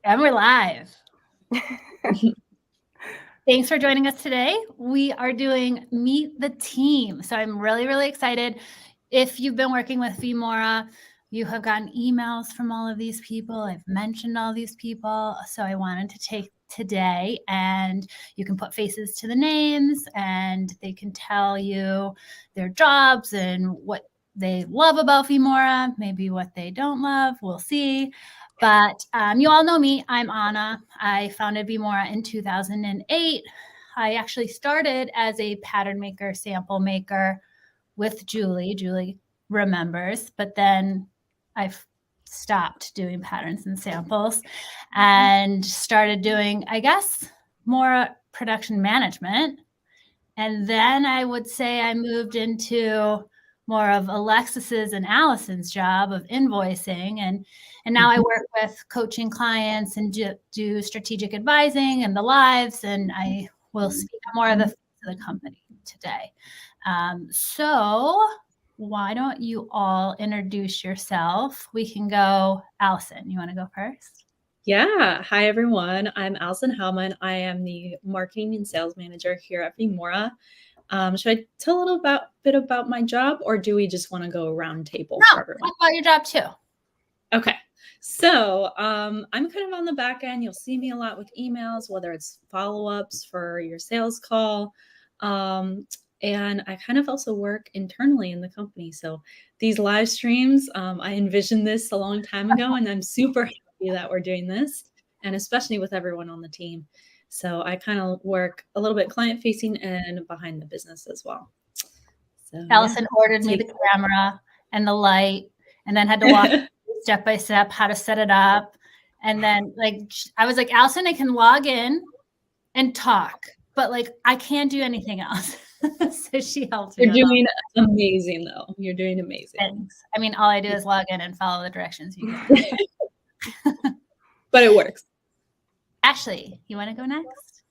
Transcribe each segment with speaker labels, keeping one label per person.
Speaker 1: And we're live. Thanks for joining us today. We are doing Meet the Team. So I'm really, really excited. If you've been working with V.Mora, you have gotten emails from all of these people. I've mentioned all these people. So I wanted to take today, and you can put faces to the names and they can tell you their jobs and what they love about V.Mora, maybe what they don't love. We'll see. But you all know me. I'm Anna. I founded V.Mora in 2008. I actually started as a pattern maker, sample maker with Julie. Julie remembers, but then I've stopped doing patterns and samples and started doing, I guess, more production management. And then I would say I moved into more of Alexis's and Allison's job of invoicing. And now I work with coaching clients and do strategic advising and the lives. And I will speak more of the company today. So why don't you all introduce yourself? We can go, Allison, you want to go first?
Speaker 2: Yeah. Hi, everyone. I'm Allison Hellman. I am the marketing and sales manager here at V.Mora. Should I tell a little bit about my job, or do we just want to go round table for everyone?
Speaker 1: Talk about your job too.
Speaker 2: Okay. So I'm kind of on the back end. You'll see me a lot with emails, whether it's follow-ups for your sales call. And I kind of also work internally in the company. So these live streams, I envisioned this a long time ago, and I'm super happy that we're doing this, and especially with everyone on the team. So I kind of work a little bit client-facing and behind the business as well. So
Speaker 1: Allison ordered me the camera and the light, and then had to walk step by step how to set it up. And then I was like, Allison, I can log in and talk, but I can't do anything else. So she helped me.
Speaker 2: You're doing amazing, though. You're doing amazing.
Speaker 1: Thanks. I mean, all I do is log in and follow the directions you give.
Speaker 2: But it works.
Speaker 1: Ashley, you want to go next?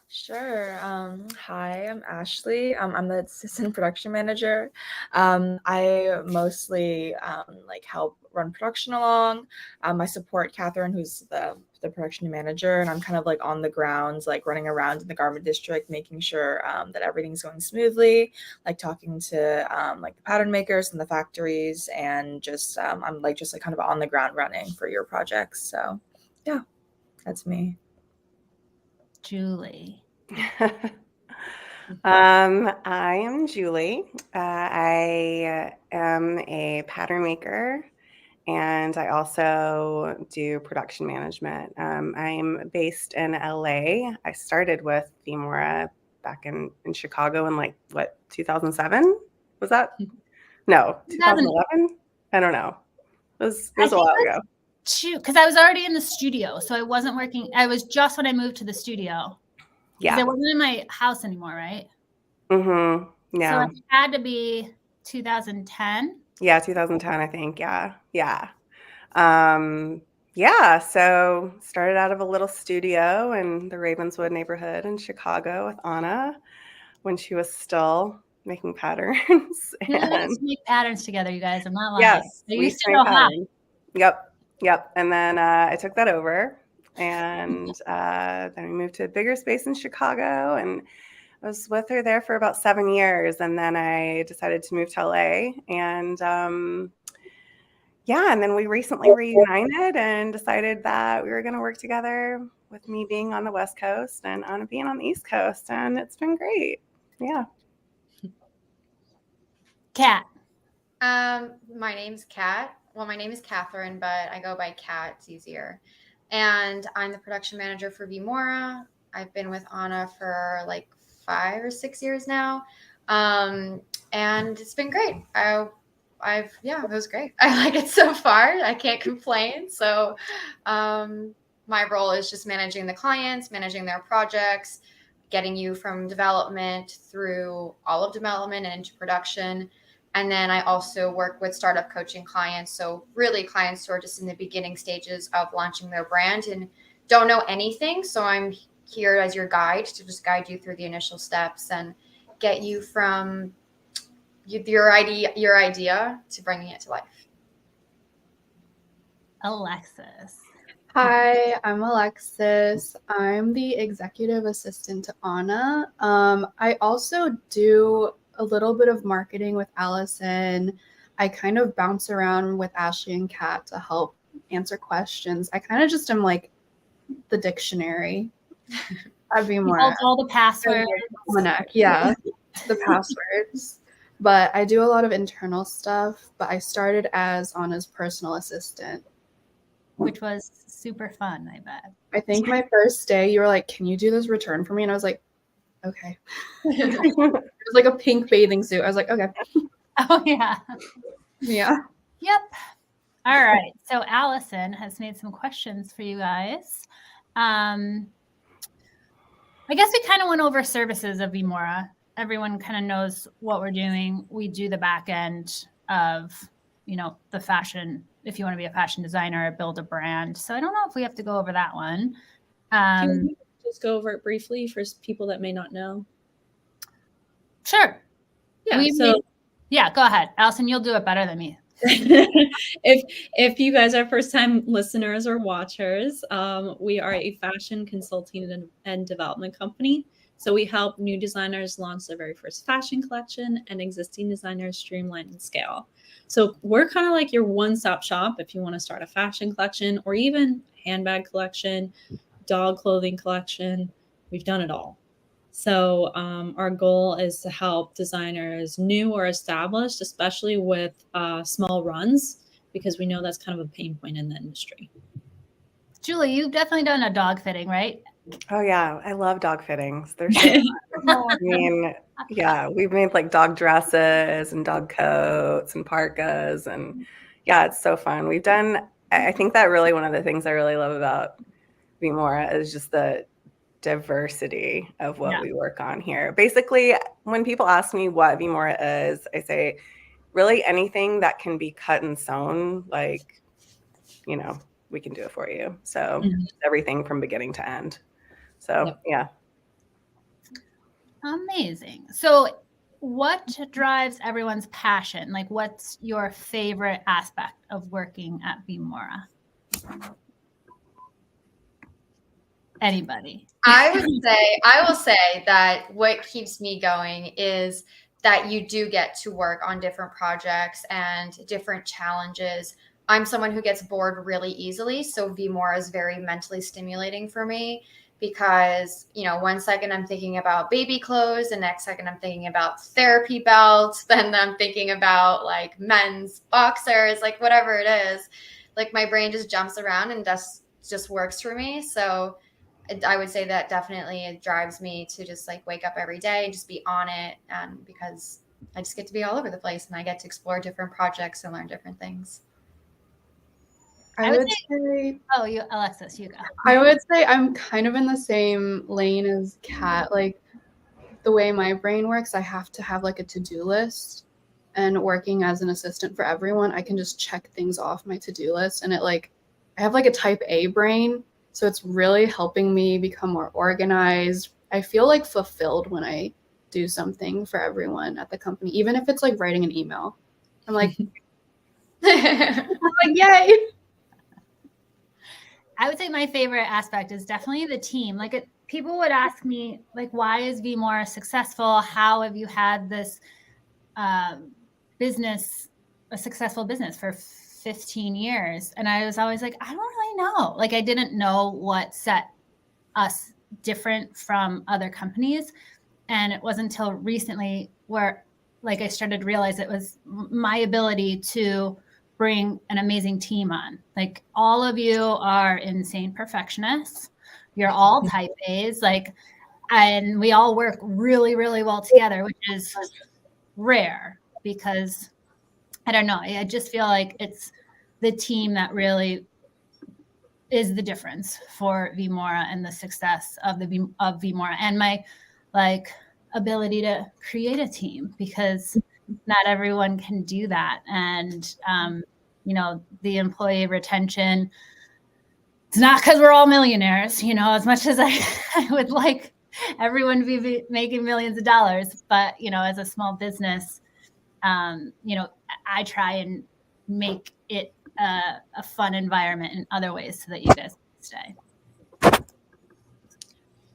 Speaker 3: Sure. Hi, I'm Ashley. I'm the assistant production manager. I mostly help run production along. I support Catherine, who's the production manager, and I'm kind of on the grounds, running around in the garment district, making sure that everything's going smoothly, talking to the pattern makers and the factories, and just I'm kind of on the ground running for your projects. So yeah, that's me.
Speaker 1: Julie.
Speaker 4: I am Julie. I am a pattern maker, and I also do production management. I'm based in LA. I started with V.Mora back in Chicago in 2007? Was that? No, 2011? I don't know. It was a while ago.
Speaker 1: Because I was already in the studio, so I wasn't working. I was just when I moved to the studio. Yeah. I wasn't in my house anymore, right?
Speaker 4: Mm-hmm. Yeah.
Speaker 1: So it had to be 2010.
Speaker 4: Yeah, 2010, I think. Yeah. So started out of a little studio in the Ravenswood neighborhood in Chicago with Anna when she was still making patterns.
Speaker 1: We used to make patterns together, you guys. I'm not lying.
Speaker 4: Yes,
Speaker 1: we used to know how.
Speaker 4: Yep. And then I took that over, and then we moved to a bigger space in Chicago, and I was with her there for about 7 years. And then I decided to move to LA, and and then we recently reunited and decided that we were going to work together, with me being on the West Coast and Anna being on the East Coast, and it's been great. Yeah.
Speaker 1: Kat.
Speaker 5: My name's Kat. Well, my name is Catherine, but I go by Kat. It's easier. And I'm the production manager for V.Mora. I've been with Anna for 5 or 6 years now. And it's been great. It was great. I like it so far. I can't complain. So my role is just managing the clients, managing their projects, getting you from development through all of development and into production. And then I also work with startup coaching clients. So really clients who are just in the beginning stages of launching their brand and don't know anything. So I'm here as your guide to just guide you through the initial steps and get you from your idea to bringing it to life.
Speaker 1: Alexis.
Speaker 6: Hi, I'm Alexis. I'm the executive assistant to Anna. I also do a little bit of marketing with Allison. I kind of bounce around with Ashley and Kat to help answer questions. I kind of just am like the dictionary. I'd be
Speaker 1: He
Speaker 6: more
Speaker 1: holds all the passwords.
Speaker 6: almanac, yeah, the passwords. But I do a lot of internal stuff. But I started as Anna's personal assistant.
Speaker 1: Which was super fun, I bet.
Speaker 6: I think my first day, you were like, "Can you do this return for me?" And I was like, "Okay." It was like a pink bathing suit. I was like, "Okay,
Speaker 1: Oh, yeah.
Speaker 6: yeah."
Speaker 1: Yep. All right. So Allison has made some questions for you guys. I guess we kind of went over services of V.Mora. Everyone kind of knows what we're doing. We do the back end of, the fashion. If you want to be a fashion designer or build a brand. So I don't know if we have to go over that one.
Speaker 2: Can we just go over it briefly for people that may not know?
Speaker 1: Sure.
Speaker 2: Yeah.
Speaker 1: Yeah, go ahead. Allison, you'll do it better than me.
Speaker 2: if you guys are first time listeners or watchers, we are a fashion consulting and development company. So we help new designers launch their very first fashion collection and existing designers streamline and scale. So we're kind of like your one-stop shop if you want to start a fashion collection or even handbag collection, dog clothing collection. We've done it all. So our goal is to help designers new or established, especially with small runs, because we know that's kind of a pain point in the industry.
Speaker 1: Julie, you've definitely done a dog fitting, right?
Speaker 4: Oh yeah, I love dog fittings. They're so fun. I mean, yeah, we've made like dog dresses and dog coats and parkas, and yeah, it's so fun. We've done. I think that really one of the things I really love about V.Mora is just the diversity of what we work on here. Basically, when people ask me what V.Mora is, I say really anything that can be cut and sewn, like, we can do it for you. So everything from beginning to end. So yeah.
Speaker 1: Amazing. So what drives everyone's passion? Like, what's your favorite aspect of working at V.Mora? Anybody?
Speaker 5: I will say that what keeps me going is that you do get to work on different projects and different challenges. I'm someone who gets bored really easily, so V.Mora is very mentally stimulating for me because, one second I'm thinking about baby clothes, the next second I'm thinking about therapy belts, then I'm thinking about like men's boxers, like whatever it is. Like my brain just jumps around and just works for me. So I would say that definitely it drives me to just like wake up every day and just be on it, because I just get to be all over the place and I get to explore different projects and learn different things.
Speaker 6: I would say,
Speaker 1: Alexis, you go.
Speaker 6: I would say I'm kind of in the same lane as Kat. Like the way my brain works, I have to have like a to-do list. And working as an assistant for everyone, I can just check things off my to-do list. And I have like a type A brain. So it's really helping me become more organized. I feel like fulfilled when I do something for everyone at the company, even if it's like writing an email. I'm like, yay.
Speaker 1: I would say my favorite aspect is definitely the team. Like people would ask me, like, why is V.Mora successful? How have you had this a successful business for 15 years? And I was always like, I don't really know. Like I didn't know what set us different from other companies. And it wasn't until recently where like I started to realize it was my ability to bring an amazing team on. Like all of you are insane perfectionists. You're all type A's, and we all work really, really well together, which is rare because I don't know. I just feel like it's the team that really is the difference for V.Mora and the success of V.Mora and my ability to create a team, because not everyone can do that. And, the employee retention, it's not because we're all millionaires, as much as I would like everyone to be making millions of dollars. But, as a small business, I try and make it a fun environment in other ways so that you guys stay?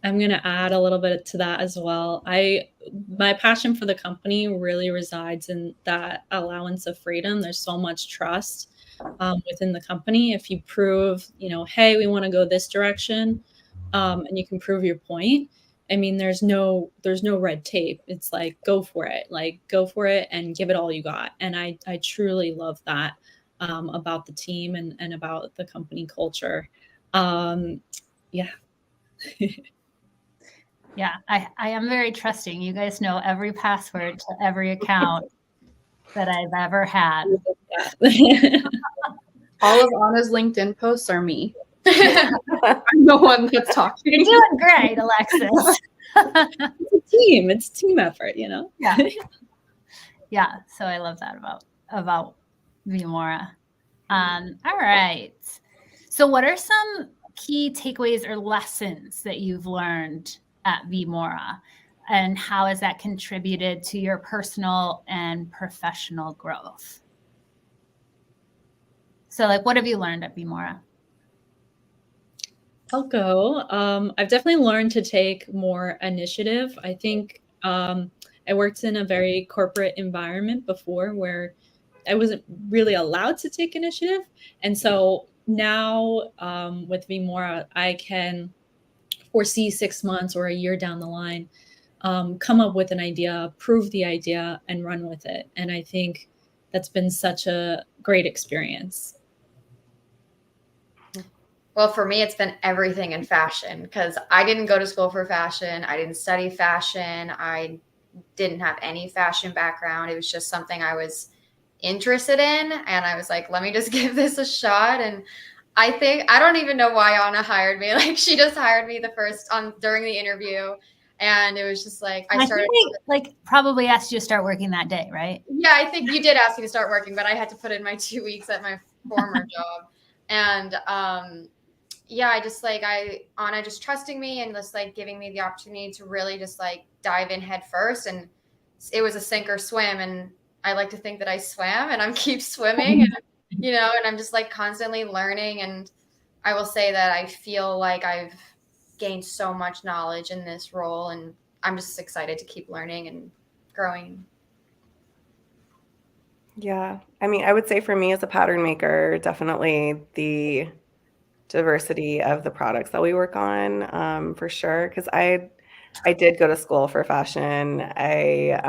Speaker 2: I'm going to add a little bit to that as well. My passion for the company really resides in that allowance of freedom. There's so much trust within the company. If you prove, hey, we want to go this direction, and you can prove your point. I mean, there's no red tape. It's like, go for it, and give it all you got. And I truly love that about the team and about the company culture. Yeah.
Speaker 1: Yeah, I am very trusting. You guys know every password to every account that I've ever had.
Speaker 6: All of Anna's LinkedIn posts are me. I'm the one that's talking.
Speaker 1: You're doing great, Alexis.
Speaker 2: It's a team effort,
Speaker 1: Yeah. Yeah. So I love that about V.Mora. All right. So what are some key takeaways or lessons that you've learned at V.Mora, and how has that contributed to your personal and professional growth? So what have you learned at V.Mora?
Speaker 2: I'll go. I've definitely learned to take more initiative. I think I worked in a very corporate environment before where I wasn't really allowed to take initiative. And so now with V.Mora, I can foresee 6 months or a year down the line, come up with an idea, prove the idea, and run with it. And I think that's been such a great experience.
Speaker 5: Well, for me, it's been everything in fashion, because I didn't go to school for fashion. I didn't study fashion. I didn't have any fashion background. It was just something I was interested in. And I was like, let me just give this a shot. And I don't even know why Anna hired me. Like, she just hired me during the interview. And it was just like, I started.
Speaker 1: think they, probably asked you to start working that day, right?
Speaker 5: Yeah, I think you did ask me to start working, but I had to put in my 2 weeks at my former job. And, yeah, Anna just trusting me and just giving me the opportunity to really just dive in head first. And it was a sink or swim. And I like to think that I swam and I'm keep swimming and, and I'm just constantly learning. And I will say that I feel like I've gained so much knowledge in this role, and I'm just excited to keep learning and growing.
Speaker 4: Yeah. I mean, I would say for me as a pattern maker, definitely the diversity of the products that we work on, for sure. Because I did go to school for fashion. I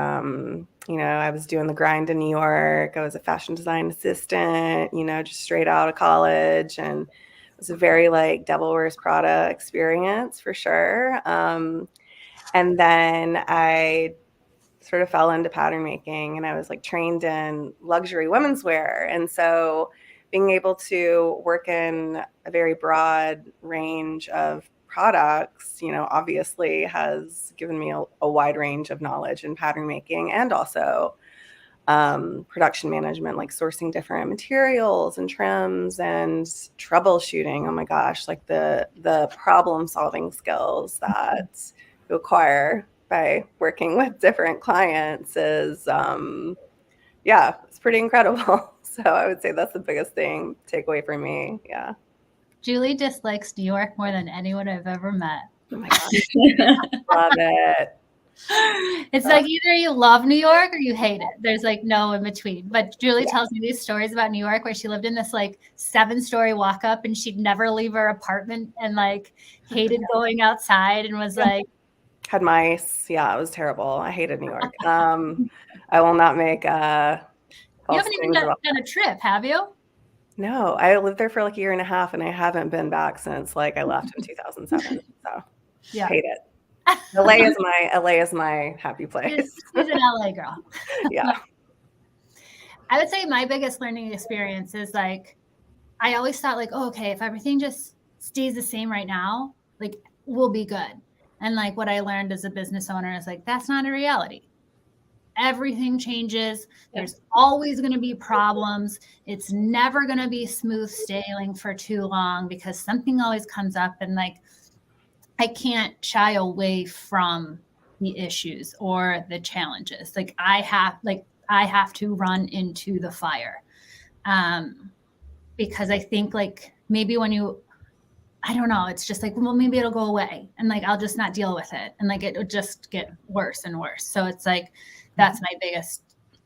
Speaker 4: was doing the grind in New York. I was a fashion design assistant, just straight out of college, and it was a very Devil Wears Prada experience for sure. And then I sort of fell into pattern making, and I was trained in luxury women's wear. And so being able to work in a very broad range of products, obviously has given me a wide range of knowledge in pattern making, and also production management, sourcing different materials and trims and troubleshooting. Oh my gosh, the problem solving skills that you acquire by working with different clients is, it's pretty incredible. So I would say that's the biggest takeaway for me. Yeah.
Speaker 1: Julie dislikes New York more than anyone I've ever met.
Speaker 4: Oh my gosh. Love it.
Speaker 1: It's either you love New York or you hate it. There's no in between. But Julie tells me these stories about New York where she lived in this 7-story walk up, and she'd never leave her apartment, and hated going outside, and was
Speaker 4: had mice. Yeah, it was terrible. I hated New York. I will not make
Speaker 1: you haven't even done a trip, have you?
Speaker 4: No, I lived there for a year and a half, and I haven't been back since I left in 2007. So
Speaker 1: yeah,
Speaker 4: hate it. LA is my happy place.
Speaker 1: She's an LA girl.
Speaker 4: Yeah.
Speaker 1: I would say my biggest learning experience is I always thought okay, if everything just stays the same right now, we'll be good. And what I learned as a business owner is that's not a reality. Everything changes. There's always going to be problems. It's never going to be smooth sailing for too long, because something always comes up, and I can't shy away from the issues or the challenges. I have to run into the fire. Because I think maybe when you I don't know. It's just like, well, maybe it'll go away and like, I'll just not deal with it. And like, it would just get worse and worse. So it's like, that's my biggest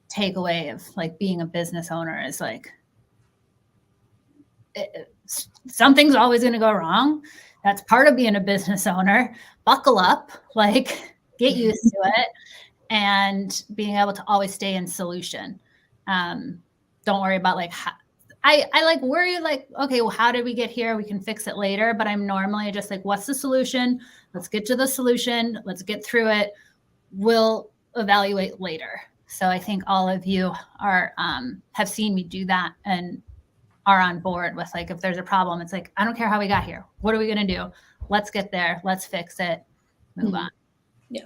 Speaker 1: takeaway of like being a business owner is like, something's always going to go wrong. That's part of being a business owner. Buckle up, like get used to it, and being able to always stay in solution. Don't worry about like how, I like worry like, okay, well, how did we get here? We can fix it later. But I'm normally just like, what's the solution? Let's get to the solution. Let's get through it. We'll evaluate later. So I think all of you are have seen me do that and are on board with like, if there's a problem, it's like, I don't care how we got here. What are we going to do? Let's get there. Let's fix it. Move on.
Speaker 2: Yeah.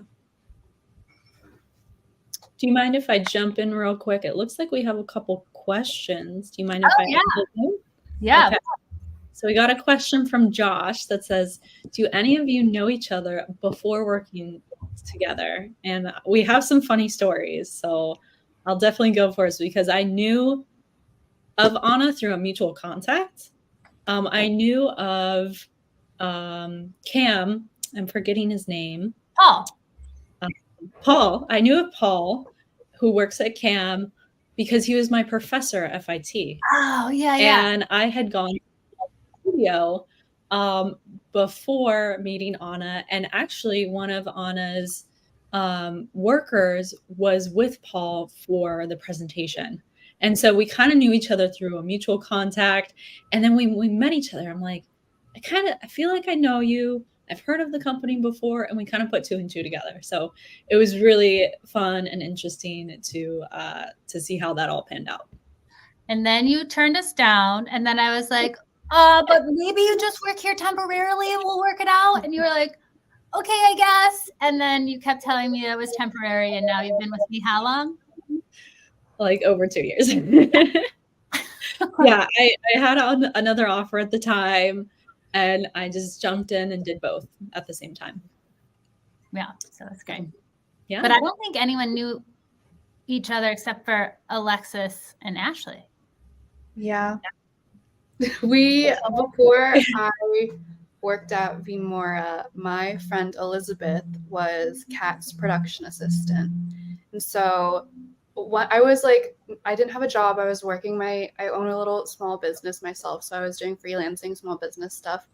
Speaker 2: Do you mind if I jump in real quick? It looks like we have a couple questions. Do you mind if I answer them?
Speaker 1: Yeah.
Speaker 2: Okay. So we got a question from Josh that says, do any of you know each other before working together? And we have some funny stories. So I'll definitely go first because I knew of Anna through a mutual contact. I knew of Cam. I'm forgetting his name. Paul. I knew of Paul, who works at Cam, because he was my professor at FIT.
Speaker 1: Oh, yeah,
Speaker 2: And I had gone to the studio before meeting Anna, and actually one of Anna's workers was with Paul for the presentation. And so we kind of knew each other through a mutual contact. And then we met each other. I'm like, I feel like I know you. I've heard of the company before, and we kind of put 2 and 2 together. So it was really fun and interesting to see how that all panned out.
Speaker 1: And then you turned us down, and then I was like, but maybe you just work here temporarily and we'll work it out. And you were like, okay, I guess. And then you kept telling me it was temporary, and now you've been with me how long?
Speaker 2: Like over 2 years. Yeah, I had another offer at the time, and I just jumped in and did both at the same time.
Speaker 1: Yeah, so that's great.
Speaker 2: Yeah.
Speaker 1: But I don't think anyone knew each other except for Alexis and Ashley.
Speaker 6: Yeah. Before I worked at V.Mora, my friend Elizabeth was Kat's production assistant. And so I was like, I didn't have a job. I was working I own a little small business myself. So I was doing freelancing, small business stuff.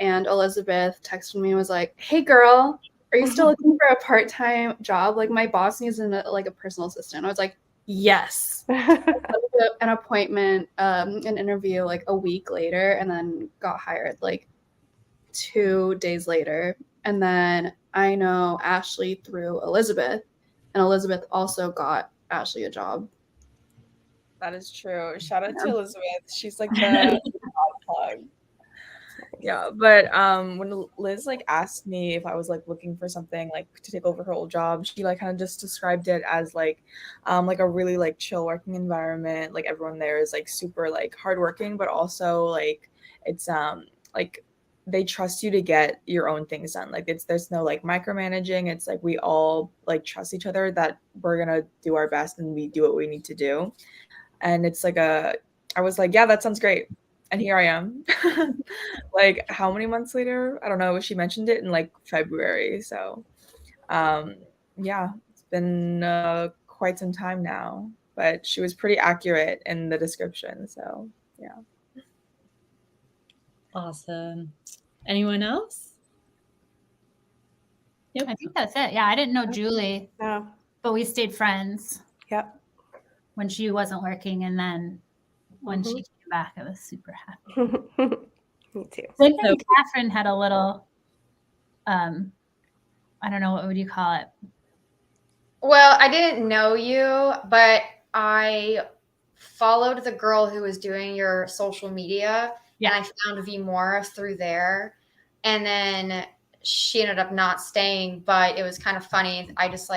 Speaker 6: And Elizabeth texted me and was like, hey girl, are you still looking for a part-time job? Like my boss needs a personal assistant. I was like, yes. An appointment, an interview like a week later, and then got hired like 2 days later. And then I know Ashley through Elizabeth, and Elizabeth also got Ashley a job.
Speaker 3: That is true. Shout out to Elizabeth. She's like the plug. Yeah, but when Liz like asked me if I was like looking for something like to take over her old job, she like kind of just described it as like a really like chill working environment. Like everyone there is like super like hardworking, but also like it's like they trust you to get your own things done. Like there's no like micromanaging. It's like we all like trust each other that we're gonna do our best and we do what we need to do. And it's like I was like, yeah, that sounds great. And here I am. Like how many months later? I don't know. She mentioned it in like February. So yeah, it's been quite some time now. But she was pretty accurate in the description. So yeah.
Speaker 2: Awesome. Anyone else? Yep.
Speaker 1: I think that's it. Yeah, I didn't know Julie,
Speaker 4: No.
Speaker 1: but we stayed friends.
Speaker 4: Yep.
Speaker 1: When she wasn't working, and then when she came back, I was super happy.
Speaker 4: Me too.
Speaker 1: I think Catherine had a little, I don't know, what would you call it?
Speaker 5: Well, I didn't know you, but I followed the girl who was doing your social media, and I found V.Mora through there. And then she ended up not staying, but it was kind of funny. I just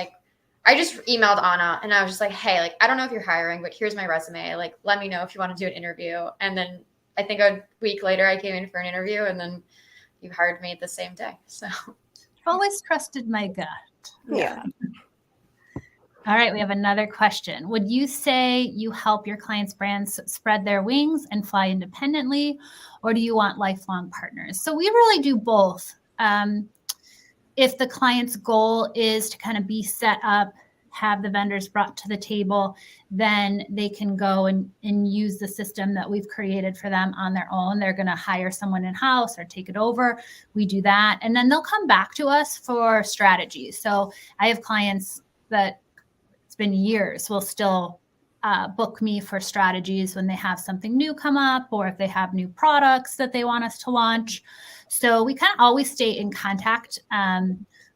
Speaker 5: emailed Anna, and I was just like, hey, like, I don't know if you're hiring, but here's my resume. Like, let me know if you want to do an interview. And then I think a week later I came in for an interview, and then you hired me the same day. So
Speaker 1: I've always trusted my gut.
Speaker 4: Yeah.
Speaker 1: All right, we have another question. Would you say you help your clients' brands spread their wings and fly independently, or do you want lifelong partners? So we really do both. If the client's goal is to kind of be set up, have the vendors brought to the table, then they can go and use the system that we've created for them on their own. They're going to hire someone in-house or take it over. We do that. And then they'll come back to us for strategies. So I have clients that it's been years will still book me for strategies when they have something new come up or if they have new products that they want us to launch. So we kind of always stay in contact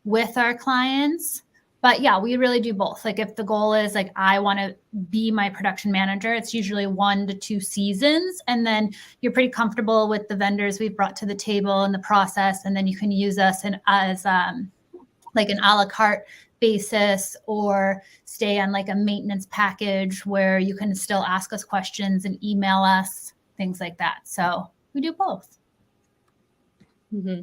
Speaker 1: with our clients. But yeah, we really do both. Like if the goal is like, I want to be my production manager, it's usually 1 to 2 seasons. And then you're pretty comfortable with the vendors we've brought to the table and the process. And then you can use us as like an a la carte basis or stay on like a maintenance package where you can still ask us questions and email us, things like that. So we do both.
Speaker 2: Mm-hmm.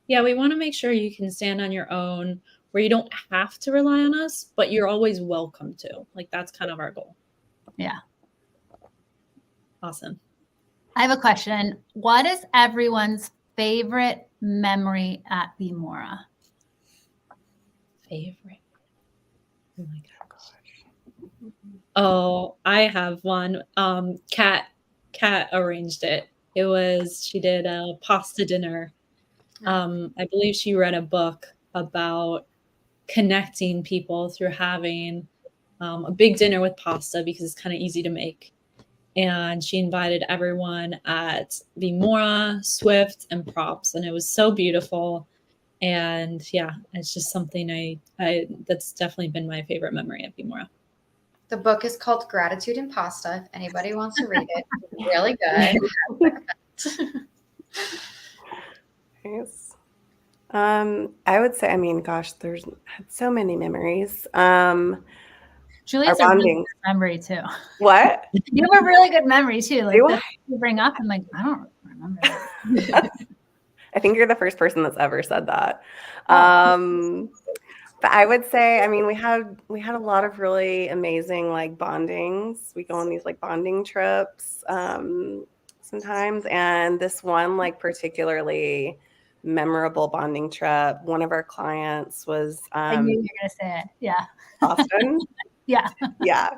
Speaker 2: Yeah, we want to make sure you can stand on your own where you don't have to rely on us, but you're always welcome to. Like that's kind of our goal.
Speaker 1: Yeah.
Speaker 2: Awesome.
Speaker 1: I have a question. What is everyone's favorite memory at V.Mora?
Speaker 2: Favorite? Oh my gosh. Oh, I have one. Kat arranged it. She did a pasta dinner. I believe she read a book about connecting people through having a big dinner with pasta because it's kind of easy to make. And she invited everyone at V.Mora, Swift, and Props, and it was so beautiful. And yeah, it's just something I that's definitely been my favorite memory at V.Mora.
Speaker 5: The book is called Gratitude and Pasta. If anybody wants to read it, it's really good.
Speaker 4: Nice. I would say, I mean, gosh, there's so many memories.
Speaker 1: Julia's a really good memory too.
Speaker 4: What?
Speaker 1: You have a really good memory too. Like
Speaker 4: Do
Speaker 1: you bring up, I'm like, I don't remember that.
Speaker 4: I think you're the first person that's ever said that. But I would say, I mean, we had a lot of really amazing like bondings. We go on these like bonding trips sometimes, and this one like particularly memorable bonding trip. One of our clients was
Speaker 1: I knew you were gonna say it. Yeah.
Speaker 4: Austin.
Speaker 1: Yeah.
Speaker 4: Yeah.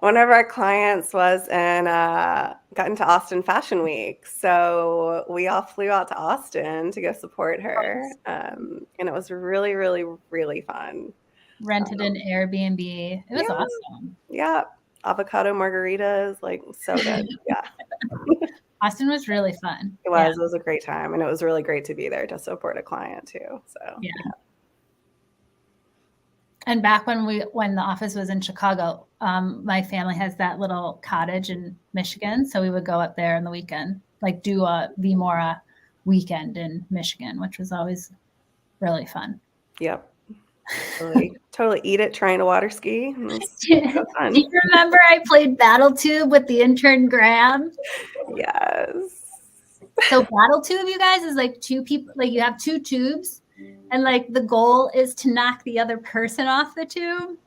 Speaker 4: One of our clients was and got into Austin Fashion Week. So we all flew out to Austin to go support her. And it was really, really, really fun.
Speaker 1: Rented an Airbnb. It was awesome.
Speaker 4: Yeah. Avocado margaritas, like so good. Yeah.
Speaker 1: Austin was really fun.
Speaker 4: It was. Yeah. It was a great time. And it was really great to be there to support a client too. So
Speaker 1: yeah. And back when the office was in Chicago, my family has that little cottage in Michigan. So we would go up there on the weekend, like do a V.Mora weekend in Michigan, which was always really fun.
Speaker 4: Yep. Totally eat it, trying to water ski.
Speaker 1: So fun. Do you remember I played Battle Tube with the intern Graham?
Speaker 4: Yes.
Speaker 1: So Battle Tube, you guys, is like 2 people, like you have 2 tubes. And like the goal is to knock the other person off the tube,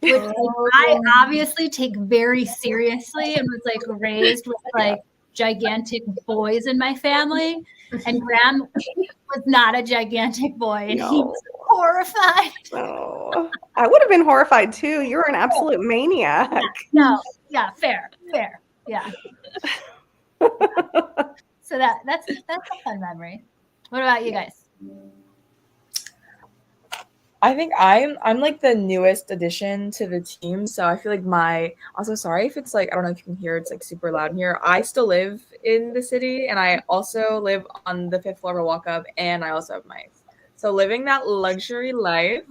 Speaker 1: which like, I obviously take very seriously and was like raised with like gigantic boys in my family. And Graham was not a gigantic boy, and he was horrified.
Speaker 4: No, I would have been horrified too. You're an absolute maniac.
Speaker 1: No, yeah, fair, yeah. So that's a fun memory. What about you guys?
Speaker 3: I think I'm like the newest addition to the team, so I feel like also sorry if it's like, I don't know if you can hear, it's like super loud in here. I still live in the city, and I also live on the 5th floor of a walk up, and I also have mice. So living that luxury life.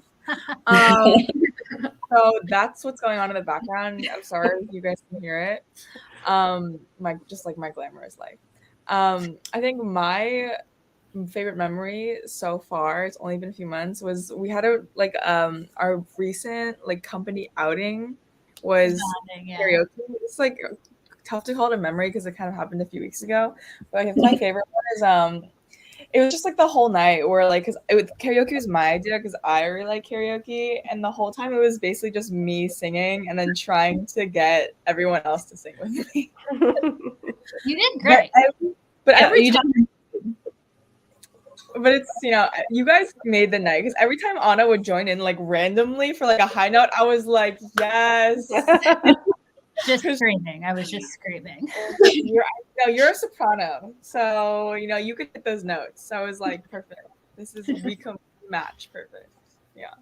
Speaker 3: So that's what's going on in the background. I'm sorry if you guys can hear it. My glamorous life. I think my favorite memory so far, it's only been a few months, was we had our recent like company outing was karaoke. It's like tough to call it a memory because it kind of happened a few weeks ago, but my favorite one is it was just like the whole night where like, cause karaoke was my idea because I really like karaoke, and the whole time it was basically just me singing and then trying to get everyone else to sing with me.
Speaker 1: You did great.
Speaker 3: But
Speaker 2: Yeah,
Speaker 3: every
Speaker 2: you
Speaker 3: time, but it's, you know, you guys made the night because every time Anna would join in like randomly for like a high note, I was like, yes.
Speaker 1: Just screaming. I was just screaming.
Speaker 3: You're a soprano, so you know you could hit those notes. So I was like, perfect. We can match perfect. Yeah,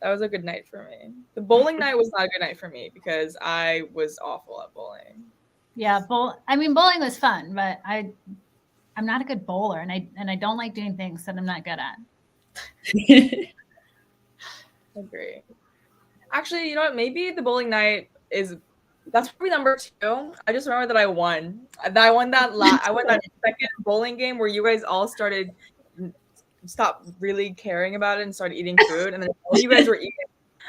Speaker 3: that was a good night for me. The bowling night was not a good night for me because I was awful at bowling.
Speaker 1: Yeah, bowling was fun, but I'm not a good bowler, and I don't like doing things that I'm not good at.
Speaker 3: Agree. Actually, you know what? Maybe the bowling night that's probably number 2. I just remember that I won. I won that second bowling game where you guys all stopped really caring about it and started eating food, and then while you guys were eating,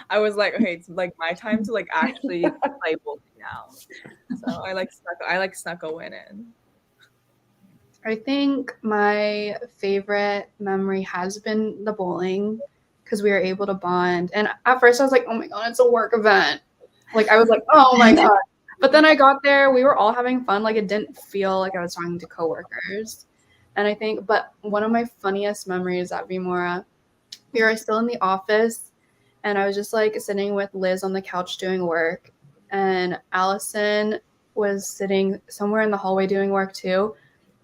Speaker 3: I was like, okay, it's like my time to like actually play bowling now. So I snuck a win in.
Speaker 6: I think my favorite memory has been the bowling because we were able to bond. And at first I was like, oh my God, it's a work event. Like I was like, oh my God. But then I got there, we were all having fun. Like it didn't feel like I was talking to coworkers. And I think, but one of my funniest memories at V.Mora, we were still in the office and I was just like sitting with Liz on the couch doing work. And Allison was sitting somewhere in the hallway doing work too.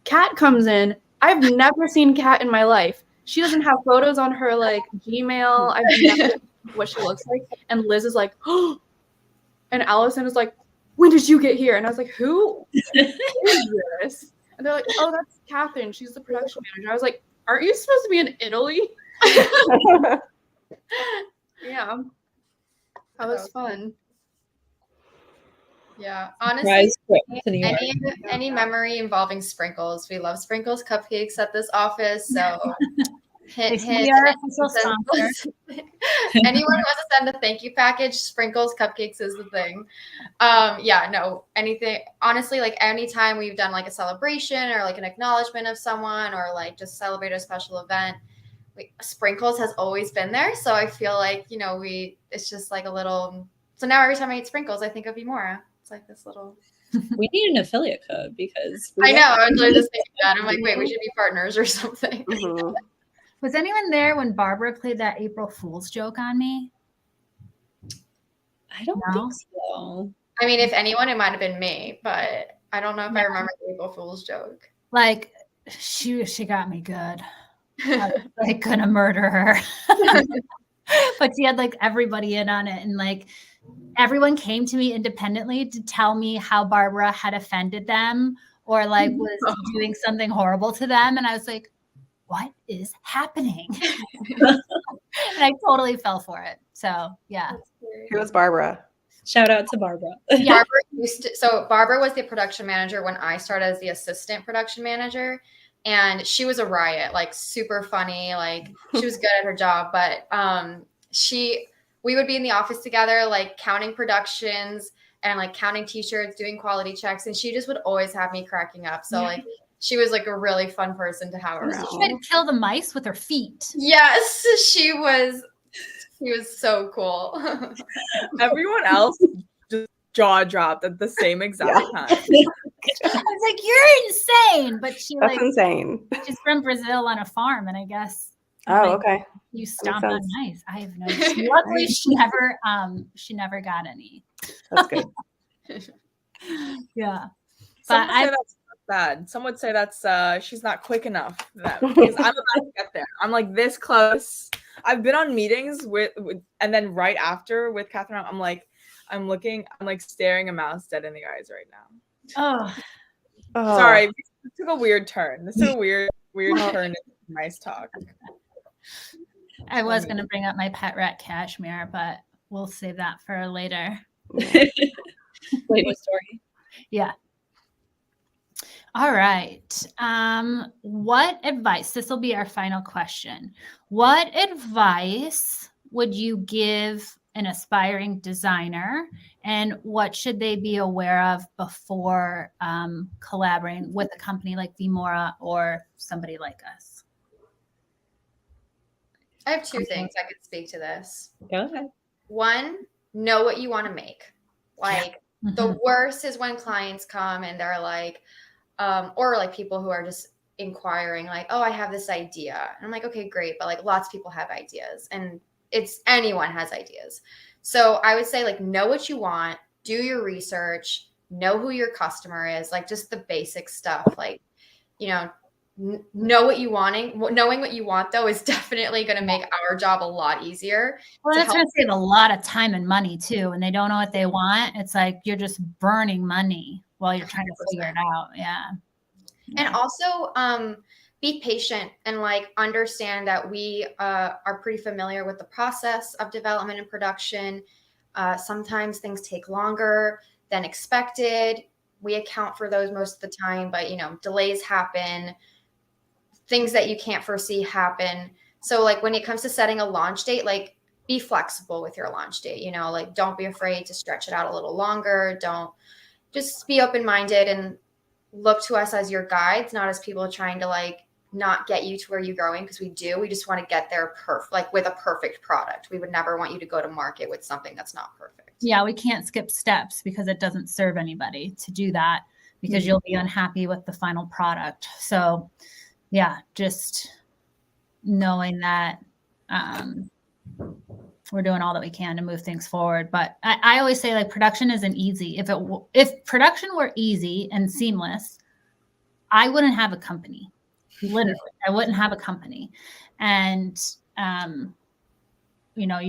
Speaker 6: Kat comes in. I've never seen Kat in my life. She doesn't have photos on her like Gmail. I've never seen what she looks like. And Liz is like, oh, and Allison is like, when did you get here? And I was like, who is this? And they're like, oh, that's Catherine. She's the production manager. I was like, aren't you supposed to be in Italy? Yeah. That was fun.
Speaker 5: Yeah, honestly,
Speaker 2: Surprise,
Speaker 5: any memory involving sprinkles. We love sprinkles cupcakes at this office. So hint, hint.
Speaker 1: Our official sponsor.
Speaker 5: Anyone who wants to send a thank you package, sprinkles cupcakes is the thing. Yeah, no, anything. Honestly, like anytime we've done like a celebration or like an acknowledgement of someone or like just celebrate a special event, sprinkles has always been there. So I feel like, you know, it's just like a little. So now every time I eat sprinkles, I think of V.Mora. It's like this little.
Speaker 2: We need an affiliate code because
Speaker 5: I know. I was just thinking that. I'm like, wait, we should be partners or something.
Speaker 4: Mhm.
Speaker 1: Was anyone there when Barbara played that April Fool's joke on me?
Speaker 2: I don't
Speaker 1: No?
Speaker 2: think so.
Speaker 5: I mean, if anyone, it might have been me, but I don't know if I remember the April Fool's joke.
Speaker 1: Like she got me good. I was like gonna murder her. But she had like everybody in on it, and like everyone came to me independently to tell me how Barbara had offended them or like was doing something horrible to them. And I was like, what is happening? And I totally fell for it. So yeah.
Speaker 4: Who was Barbara?
Speaker 2: Shout out to Barbara.
Speaker 1: Yeah.
Speaker 5: Barbara was the production manager when I started as the assistant production manager. And she was a riot, like super funny. Like she was good at her job, but we would be in the office together, like counting productions and like counting t-shirts, doing quality checks. And she just would always have me cracking up. So like she was like a really fun person to have around.
Speaker 1: She tried to kill the mice with her feet.
Speaker 5: Yes, she was so cool.
Speaker 3: Everyone else just jaw dropped at the same exact time.
Speaker 1: I was like, you're insane. But
Speaker 4: That's insane.
Speaker 1: She's from Brazil on a farm, and I guess
Speaker 4: Oh, okay.
Speaker 1: you stomp on mice. I have no idea. Luckily she never got any.
Speaker 4: That's good.
Speaker 1: Yeah.
Speaker 3: Some would say that's not bad. Some would say that's she's not quick enough for them because I'm about to get there. I'm like this close. I've been on meetings with and then right after with Catherine, I'm like staring a mouse dead in the eyes right now.
Speaker 1: Oh,
Speaker 3: sorry. This took a weird turn. This took a weird turn in mice talk.
Speaker 1: I was going to bring up my pet rat Cashmere, but we'll save that for later.
Speaker 2: Later story.
Speaker 1: Yeah. All right. What advice? This will be our final question. What advice would you give an aspiring designer, and what should they be aware of before collaborating with a company like V.Mora or somebody like us?
Speaker 5: I have two things I could speak to this.
Speaker 2: Go ahead.
Speaker 5: One, know what you want to make. Like the worst is when clients come and they're like, or like people who are just inquiring, like, oh, I have this idea. And I'm like, okay, great. But like lots of people have ideas, and anyone has ideas. So I would say, like, know what you want, do your research, know who your customer is, like just the basic stuff. Like, you know, know what you wanting. Knowing what you want, though, is definitely going to make our job a lot easier.
Speaker 1: Well, that's going to save a lot of time and money too. When they don't know what they want, it's like you're just burning money while you're trying to figure it out. Yeah.
Speaker 5: And also be patient and like understand that we are pretty familiar with the process of development and production. Sometimes things take longer than expected. We account for those most of the time, but you know, delays happen, things that you can't foresee happen. So like when it comes to setting a launch date, like be flexible with your launch date, you know, like don't be afraid to stretch it out a little longer. Don't, just be open-minded and look to us as your guides, not as people trying to like not get you to where you're going, because we do. We just want to get there like with a perfect product. We would never want you to go to market with something that's not perfect.
Speaker 1: Yeah, we can't skip steps because it doesn't serve anybody to do that, because you'll be unhappy with the final product. So yeah, just knowing that we're doing all that we can to move things forward. But I always say, like, production isn't easy. If production were easy and seamless, I wouldn't have a company. Literally, I wouldn't have a company. And you know,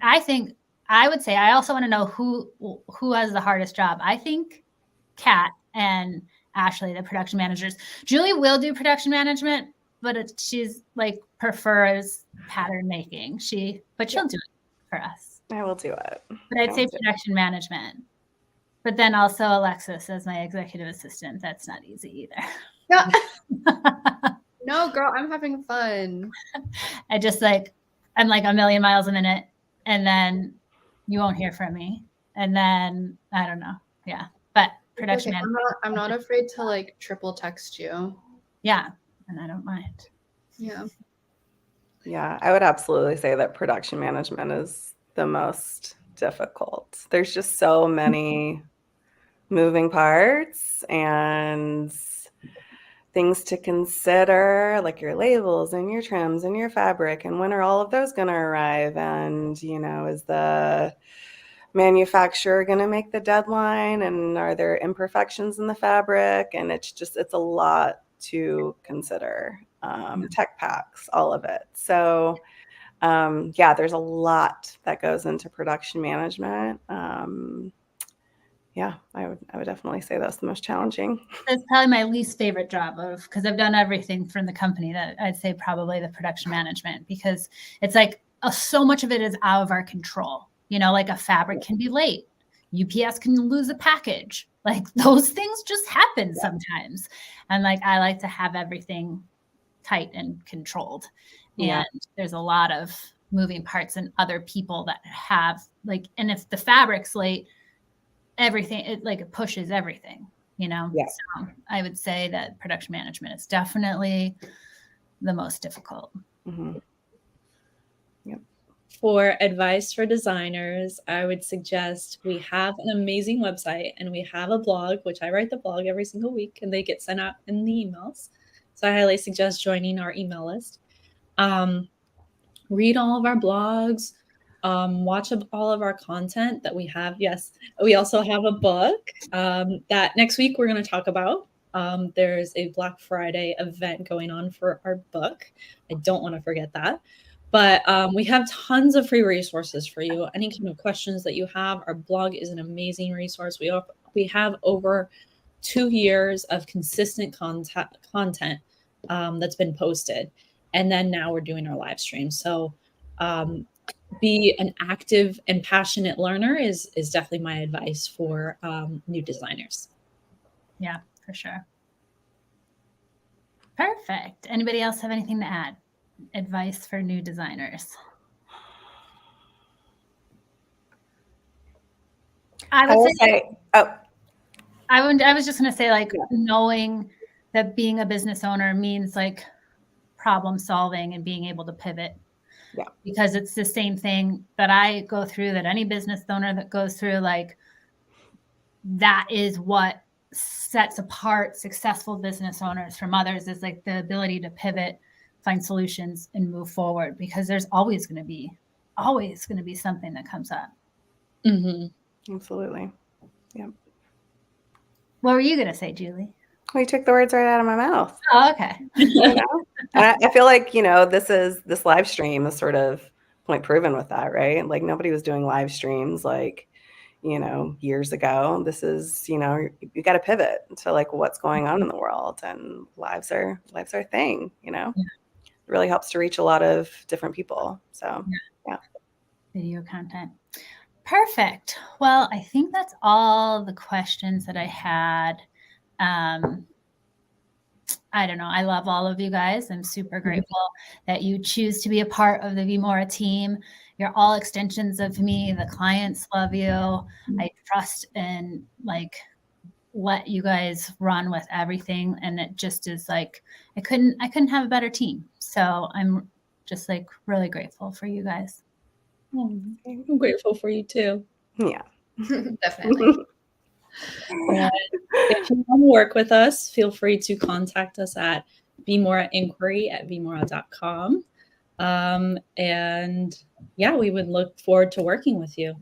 Speaker 1: I would say I also want to know who has the hardest job. I think Kat and Ashley, the production managers. Julie will do production management, but she's like prefers pattern making. But she'll do it for us.
Speaker 4: I will do it.
Speaker 1: But I'd say production management. But then also Alexis as my executive assistant. That's not easy either.
Speaker 6: No, girl, I'm having fun.
Speaker 1: I'm like a million miles a minute, and then you won't hear from me. And then I don't know. Yeah. But production
Speaker 6: Okay,
Speaker 1: management.
Speaker 6: I'm not afraid to like triple text you.
Speaker 1: Yeah. And I don't mind.
Speaker 6: Yeah.
Speaker 4: Yeah, I would absolutely say that production management is the most difficult. There's just so many moving parts and things to consider, like your labels and your trims and your fabric, and when are all of those going to arrive? And, you know, is the manufacturer going to make the deadline? And are there imperfections in the fabric? And it's a lot to consider. Tech packs, all of it. So yeah, there's a lot that goes into production management. Yeah, I would definitely say that's the most challenging.
Speaker 1: That's probably my least favorite job because I've done everything from the company. That I'd say probably the production management, because it's like so much of it is out of our control. You know, like a fabric can be late. UPS can lose a package. Like those things just happen sometimes. And like I like to have everything tight and controlled. And there's a lot of moving parts and other people that have like, and if the fabric's late, everything, it pushes everything, you know?
Speaker 4: Yeah.
Speaker 1: So I would say that production management is definitely the most difficult.
Speaker 4: Mm-hmm. Yep.
Speaker 2: For advice for designers, I would suggest we have an amazing website and we have a blog, which I write the blog every single week and they get sent out in the emails. So I highly suggest joining our email list. Read all of our blogs, watch all of our content that we have. Yes, we also have a book that next week we're going to talk about. There's a Black Friday event going on for our book. I don't want to forget that. But we have tons of free resources for you. Any kind of questions that you have, our blog is an amazing resource. We have over 2 years of consistent content that's been posted. And then now we're doing our live stream. So be an active and passionate learner is definitely my advice for new designers.
Speaker 1: Yeah, for sure. Perfect. Anybody else have anything to add? Advice for new designers? I
Speaker 4: I
Speaker 1: would
Speaker 4: will
Speaker 1: say,
Speaker 4: say, oh,
Speaker 1: I was just going to say, like,
Speaker 4: Yeah.
Speaker 1: knowing that being a business owner means like problem solving and being able to pivot.
Speaker 4: Yeah.
Speaker 1: Because it's the same thing that I go through, that any business owner that goes through, like, that is what sets apart successful business owners from others, is like the ability to pivot, find solutions, and move forward, because there's always going to be something that comes up.
Speaker 4: absolutely.
Speaker 1: What were you going to say, Julie?
Speaker 4: Well, you took the words right out of my mouth.
Speaker 1: Oh, okay.
Speaker 4: You know? And I feel like, this live stream is sort of point proven with that, right? Like nobody was doing live streams like, years ago. This is, you got to pivot to like what's going on in the world, and lives are a thing,
Speaker 1: Yeah.
Speaker 4: It really helps to reach a lot of different people. So, yeah.
Speaker 1: Video content. Perfect. Well, I think that's all the questions that I had. I don't know. I love all of you guys. I'm super grateful that you choose to be a part of the V.Mora team. You're all extensions of me. The clients love you. I trust and like let you guys run with everything. And it just is like, I couldn't have a better team. So I'm just like really grateful for you guys.
Speaker 2: I'm grateful for you too.
Speaker 4: Yeah.
Speaker 5: Definitely.
Speaker 2: And if you want to work with us, feel free to contact us at vmorainquiry@vmora.com. And yeah, we would look forward to working with you.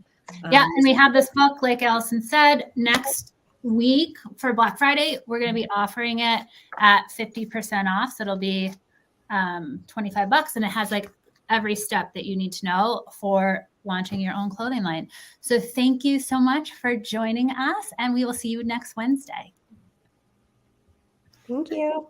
Speaker 1: Yeah, and we have this book, like Allison said, next week for Black Friday. We're going to be offering it at 50% off. So it'll be $25, and it has like every step that you need to know for launching your own clothing line. So thank you so much for joining us, and we will see you next Wednesday.
Speaker 4: Thank you.